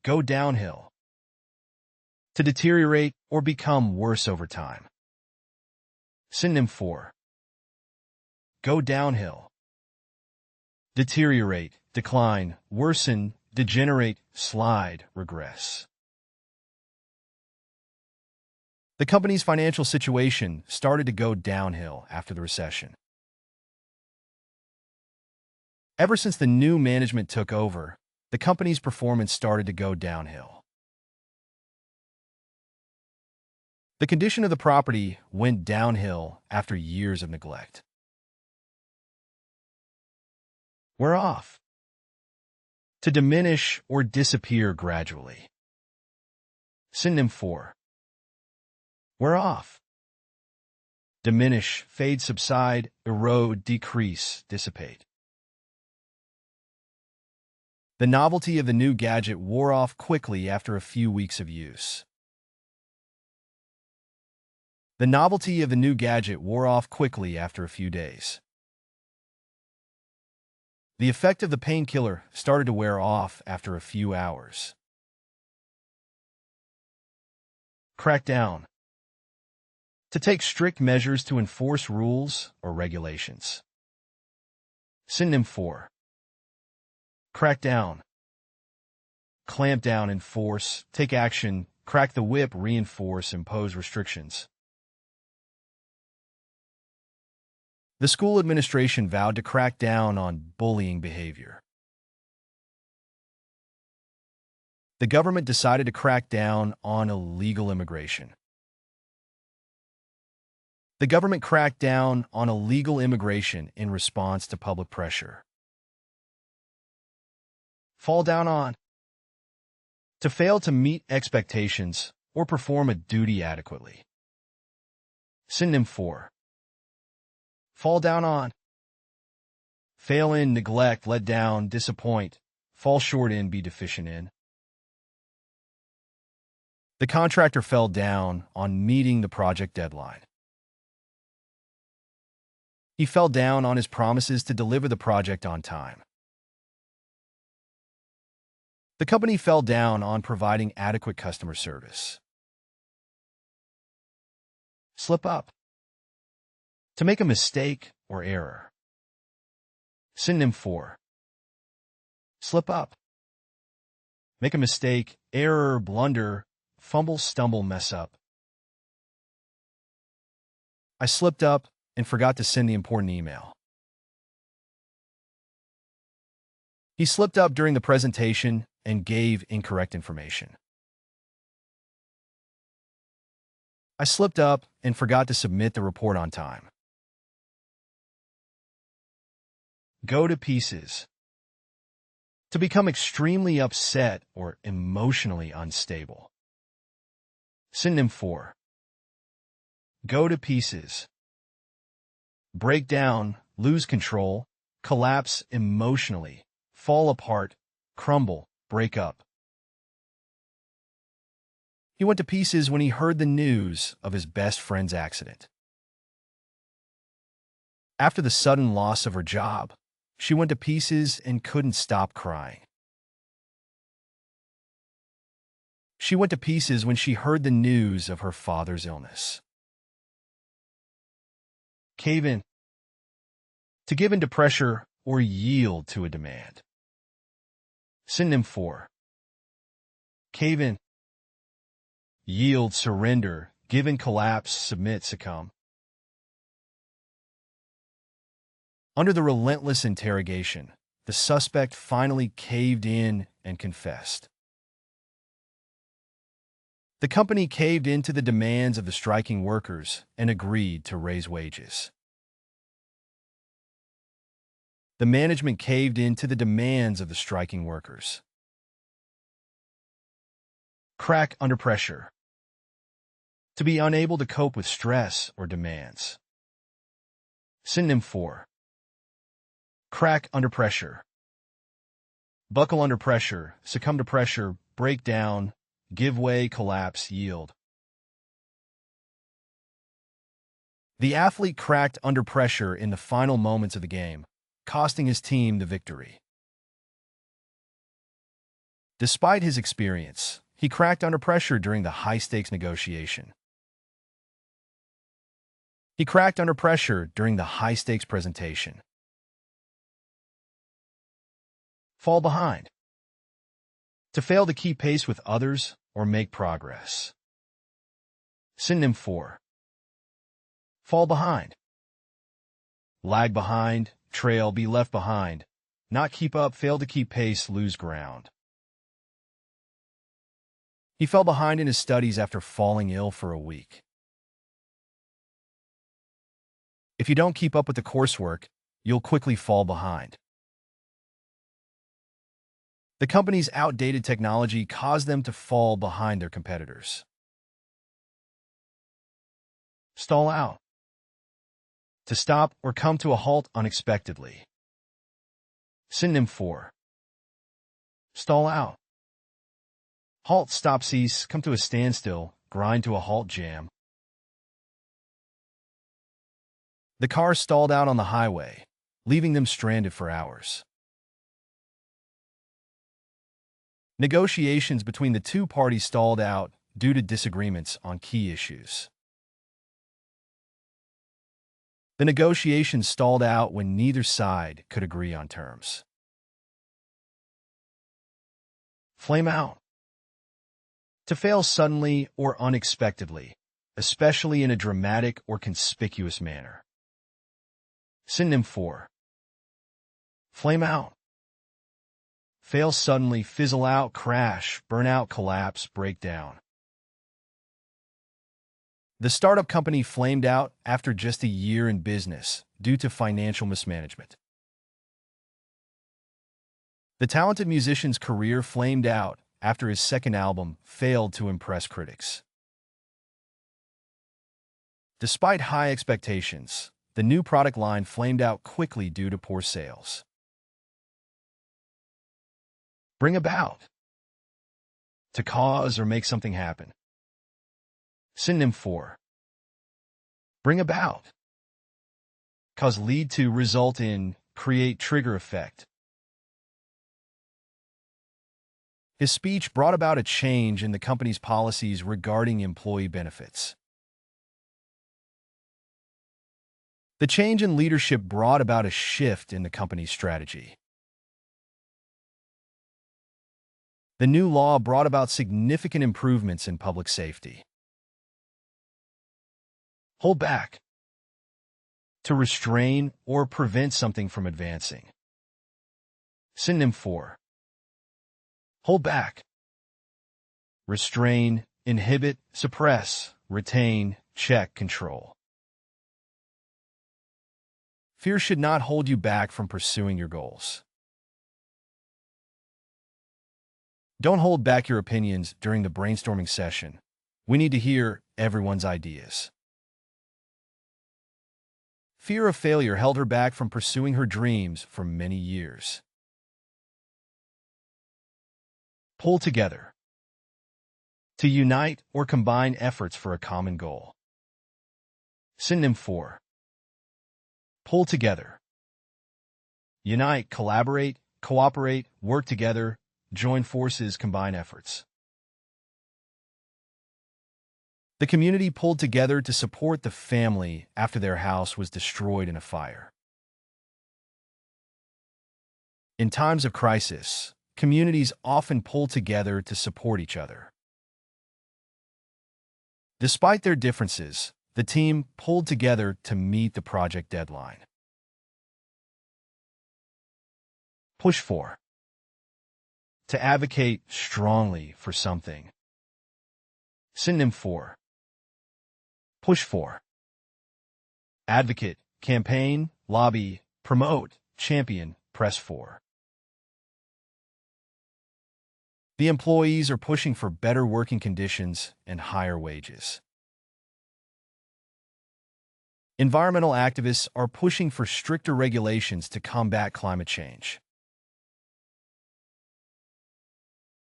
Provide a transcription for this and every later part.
Go downhill. To deteriorate or become worse over time. Synonym for go downhill. Deteriorate, decline, worsen, degenerate, slide, regress. The company's financial situation started to go downhill after the recession. Ever since the new management took over, the company's performance started to go downhill. The condition of the property went downhill after years of neglect. Wear off. To diminish or disappear gradually. Synonym for wear off. Diminish, fade, subside, erode, decrease, dissipate. The novelty of the new gadget wore off quickly after a few weeks of use. The novelty of the new gadget wore off quickly after a few days. The effect of the painkiller started to wear off after a few hours. Crack down. To take strict measures to enforce rules or regulations. Synonym for crack down. Clamp down, enforce, take action, crack the whip, reinforce, impose restrictions. The school administration vowed to crack down on bullying behavior. The government decided to crack down on illegal immigration. The government cracked down on illegal immigration in response to public pressure. Fall down on. To fail to meet expectations or perform a duty adequately. Synonym for fall down on. Fail in, neglect, let down, disappoint, fall short in, be deficient in. The contractor fell down on meeting the project deadline. He fell down on his promises to deliver the project on time. The company fell down on providing adequate customer service. Slip up. To make a mistake or error. Synonym for slip up. Make a mistake, error, blunder, fumble, stumble, mess up. I slipped up and forgot to send the important email. He slipped up during the presentation and gave incorrect information. I slipped up and forgot to submit the report on time. Go to pieces. To become extremely upset or emotionally unstable. Synonym for go to pieces. Break down, lose control, collapse emotionally, fall apart, crumble, break up. He went to pieces when he heard the news of his best friend's accident. After the sudden loss of her job, she went to pieces and couldn't stop crying. She went to pieces when she heard the news of her father's illness. Cave in. To give in to pressure or yield to a demand. Synonym for cave in. Yield, surrender, give in, collapse, submit, succumb. Under the relentless interrogation, the suspect finally caved in and confessed. The company caved into the demands of the striking workers and agreed to raise wages. The management caved into the demands of the striking workers. Crack under pressure. To be unable to cope with stress or demands. Synonym for crack under pressure. Buckle under pressure, succumb to pressure, break down, give way, collapse, yield. The athlete cracked under pressure in the final moments of the game, costing his team the victory. Despite his experience, he cracked under pressure during the high-stakes negotiation. He cracked under pressure during the high-stakes presentation. Fall behind. To fail to keep pace with others or make progress. Synonym for fall behind. Lag behind, trail, be left behind. Not keep up, fail to keep pace, lose ground. He fell behind in his studies after falling ill for a week. If you don't keep up with the coursework, you'll quickly fall behind. The company's outdated technology caused them to fall behind their competitors. Stall out. To stop or come to a halt unexpectedly. Synonym for stall out. Halt, stop, cease, come to a standstill, grind to a halt, jam. The car stalled out on the highway, leaving them stranded for hours. Negotiations between the two parties stalled out due to disagreements on key issues. The negotiations stalled out when neither side could agree on terms. Flame out. To fail suddenly or unexpectedly, especially in a dramatic or conspicuous manner. Synonym for flame out. Fail suddenly, fizzle out, crash, burn out, collapse, break down. The startup company flamed out after just a year in business due to financial mismanagement. The talented musician's career flamed out after his second album failed to impress critics. Despite high expectations, the new product line flamed out quickly due to poor sales. Bring about. To cause or make something happen. Synonym for bring about. Cause, lead to, result in, create, trigger effect. His speech brought about a change in the company's policies regarding employee benefits. The change in leadership brought about a shift in the company's strategy. The new law brought about significant improvements in public safety. Hold back. To restrain or prevent something from advancing. Synonym for hold back. Restrain, inhibit, suppress, retain, check, control. Fear should not hold you back from pursuing your goals. Don't hold back your opinions during the brainstorming session. We need to hear everyone's ideas. Fear of failure held her back from pursuing her dreams for many years. Pull together. To unite or combine efforts for a common goal. Synonym for pull together. Unite, collaborate, cooperate, work together, join forces, combine efforts. The community pulled together to support the family after their house was destroyed in a fire. In times of crisis, communities often pull together to support each other. Despite their differences, the team pulled together to meet the project deadline. Push for. To advocate strongly for something. Synonym for push for. Advocate, campaign, lobby, promote, champion, press for. The employees are pushing for better working conditions and higher wages. Environmental activists are pushing for stricter regulations to combat climate change.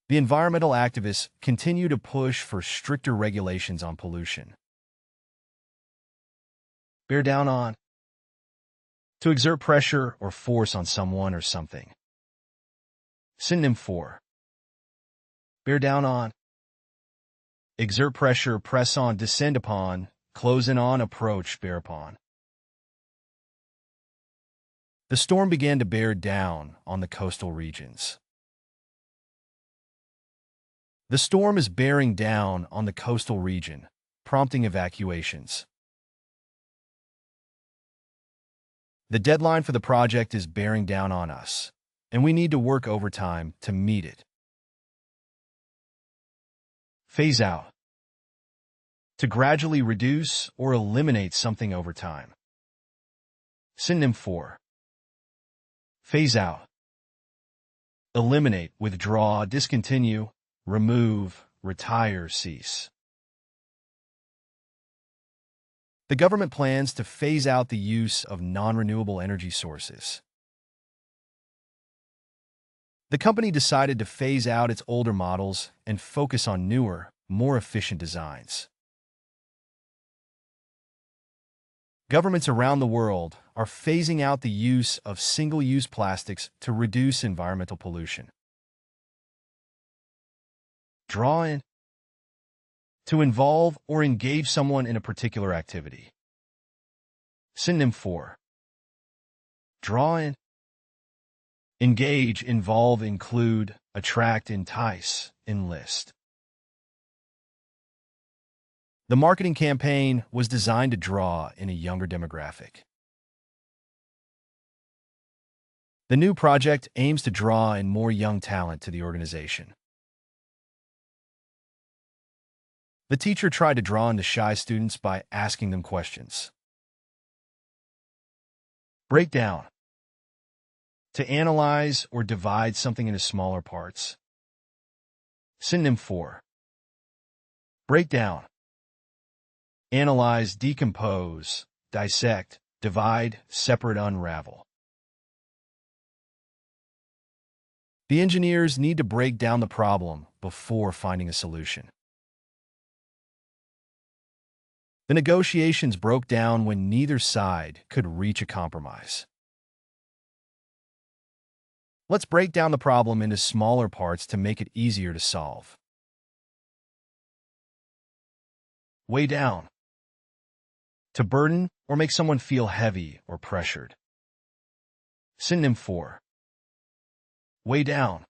The environmental activists continue to push for stricter regulations on pollution. Bear down on. To exert pressure or force on someone or something. Synonym for bear down on. Exert pressure, press on, descend upon, close in on, approach, bear upon. The storm began to bear down on the coastal regions. The storm is bearing down on the coastal region, prompting evacuations. The deadline for the project is bearing down on us, and we need to work overtime to meet it. Phase out. To gradually reduce or eliminate something over time. Synonym for phase out. Eliminate, withdraw, discontinue, remove, retire, cease. The government plans to phase out the use of non-renewable energy sources. The company decided to phase out its older models and focus on newer, more efficient designs. Governments around the world are phasing out the use of single-use plastics to reduce environmental pollution. Draw in. To involve or engage someone in a particular activity. Synonym for draw in. Engage, involve, include, attract, entice, enlist. The marketing campaign was designed to draw in a younger demographic. The new project aims to draw in more young talent to the organization. The teacher tried to draw in the shy students by asking them questions. Break down. To analyze or divide something into smaller parts. Synonym for break down. Analyze, decompose, dissect, divide, separate, unravel. The engineers need to break down the problem before finding a solution. The negotiations broke down when neither side could reach a compromise. Let's break down the problem into smaller parts to make it easier to solve. Weigh down. To burden or make someone feel heavy or pressured. Synonym for weigh down.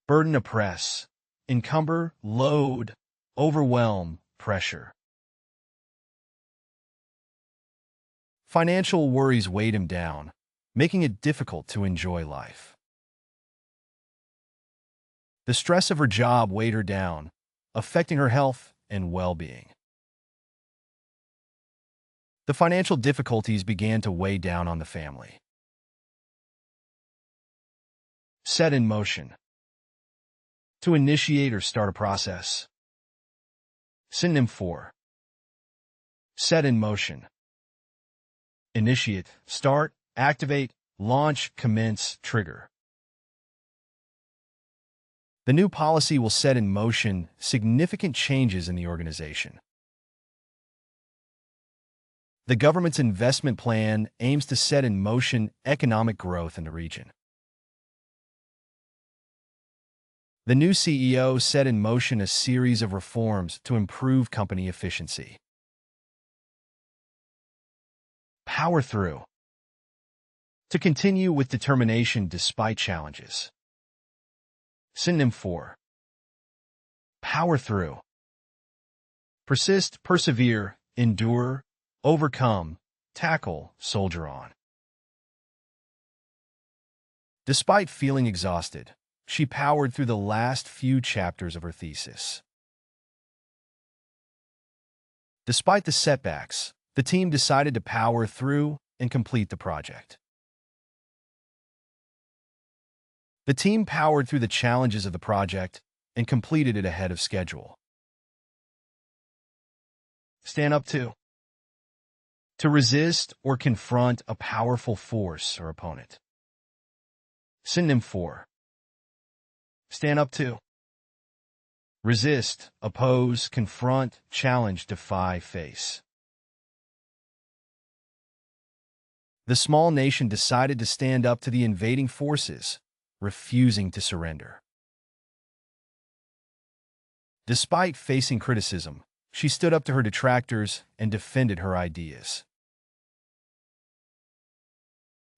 Burden, oppress, encumber, load, overwhelm, pressure. Financial worries weighed him down, making it difficult to enjoy life. The stress of her job weighed her down, affecting her health and well-being. The financial difficulties began to weigh down on the family. Set in motion. To initiate or start a process. Synonym for set in motion. Initiate, start, activate, launch, commence, trigger. The new policy will set in motion significant changes in the organization. The government's investment plan aims to set in motion economic growth in the region. The new CEO set in motion a series of reforms to improve company efficiency. Power through. To continue with determination despite challenges. Synonym for power through. Persist, persevere, endure, overcome, tackle, soldier on. Despite feeling exhausted, she powered through the last few chapters of her thesis. Despite the setbacks, the team decided to power through and complete the project. The team powered through the challenges of the project and completed it ahead of schedule. Stand up to. To resist or confront a powerful force or opponent. Synonym for stand up to. Resist, oppose, confront, challenge, defy, face. The small nation decided to stand up to the invading forces, refusing to surrender. Despite facing criticism, she stood up to her detractors and defended her ideas.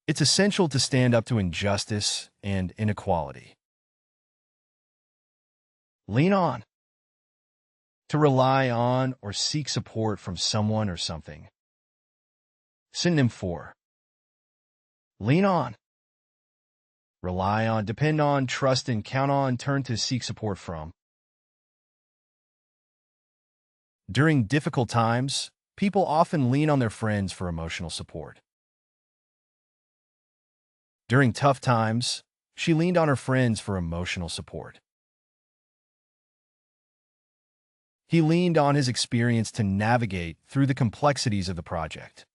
It's essential to stand up to injustice and inequality. Lean on. To rely on or seek support from someone or something. Synonym for lean on. Rely on, depend on, trust in, count on, turn to, seek support from. During difficult times, people often lean on their friends for emotional support. During tough times, she leaned on her friends for emotional support. He leaned on his experience to navigate through the complexities of the project.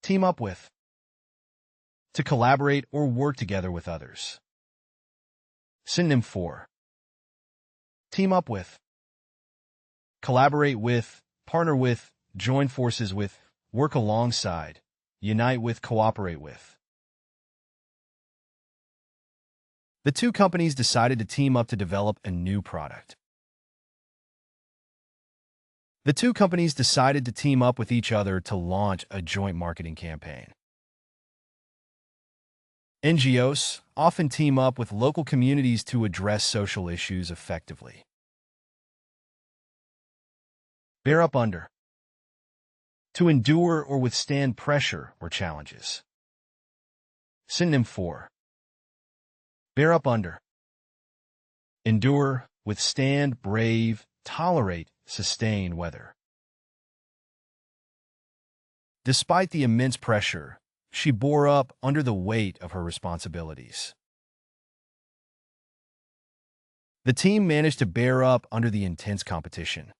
Team up with. To collaborate or work together with others. Synonym for team up with. Collaborate with, partner with, join forces with, work alongside, unite with, cooperate with. The two companies decided to team up to develop a new product. The two companies decided to team up with each other to launch a joint marketing campaign. NGOs often team up with local communities to address social issues effectively. Bear up under. To endure or withstand pressure or challenges. Synonym for bear up under. Endure, withstand, brave, tolerate, sustain, weather. Despite the immense pressure, she bore up under the weight of her responsibilities. The team managed to bear up under the intense competition.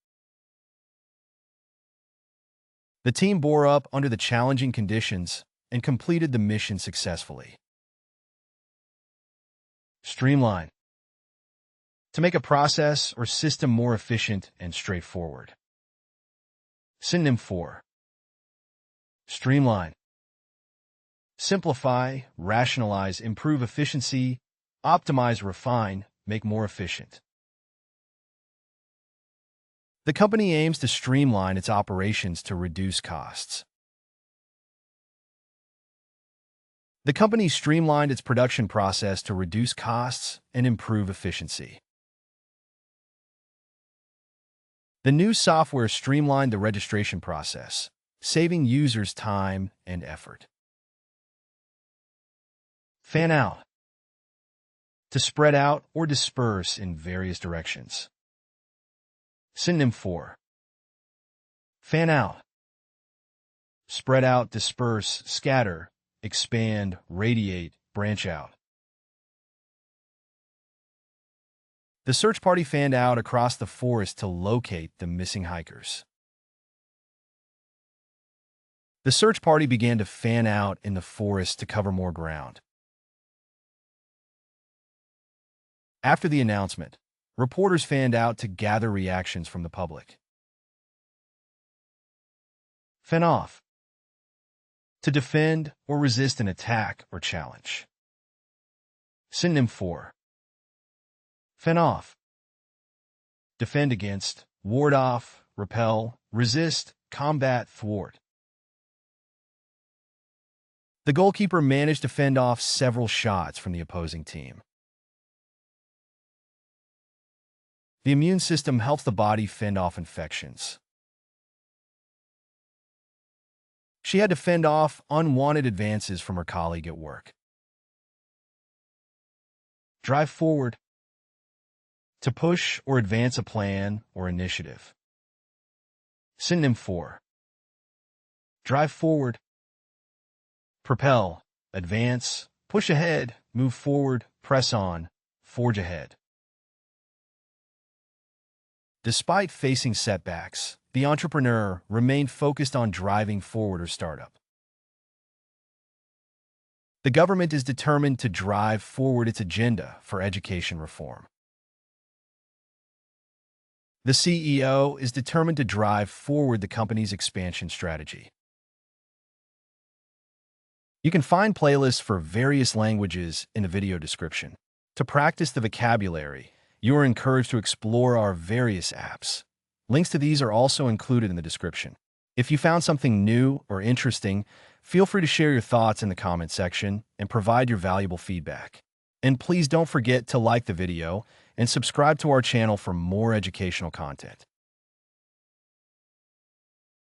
The team bore up under the challenging conditions and completed the mission successfully. Streamline. To make a process or system more efficient and straightforward. Synonym for streamline. Simplify, rationalize, improve efficiency, optimize, refine, make more efficient. The company aims to streamline its operations to reduce costs. The company streamlined its production process to reduce costs and improve efficiency. The new software streamlined the registration process, saving users time and effort. Fan out. To spread out or disperse in various directions. Synonym for fan out. Spread out, disperse, scatter, expand, radiate, branch out. The search party fanned out across the forest to locate the missing hikers. The search party began to fan out in the forest to cover more ground. After the announcement, reporters fanned out to gather reactions from the public. Fan off. To defend or resist an attack or challenge. Synonym for fan off. Defend against, ward off, repel, resist, combat, thwart. The goalkeeper managed to fend off several shots from the opposing team. The immune system helps the body fend off infections. She had to fend off unwanted advances from her colleague at work. Drive forward. To push or advance a plan or initiative. Synonym for drive forward. Propel, advance, push ahead, move forward, press on, forge ahead. Despite facing setbacks, the entrepreneur remained focused on driving forward her startup. The government is determined to drive forward its agenda for education reform. The CEO is determined to drive forward the company's expansion strategy. You can find playlists for various languages in the video description. To practice the vocabulary, You are encouraged to explore our various apps. Links to these are also included in the description. If you found something new or interesting, feel free to share your thoughts in the comment section and provide your valuable feedback. And please don't forget to like the video and subscribe to our channel for more educational content.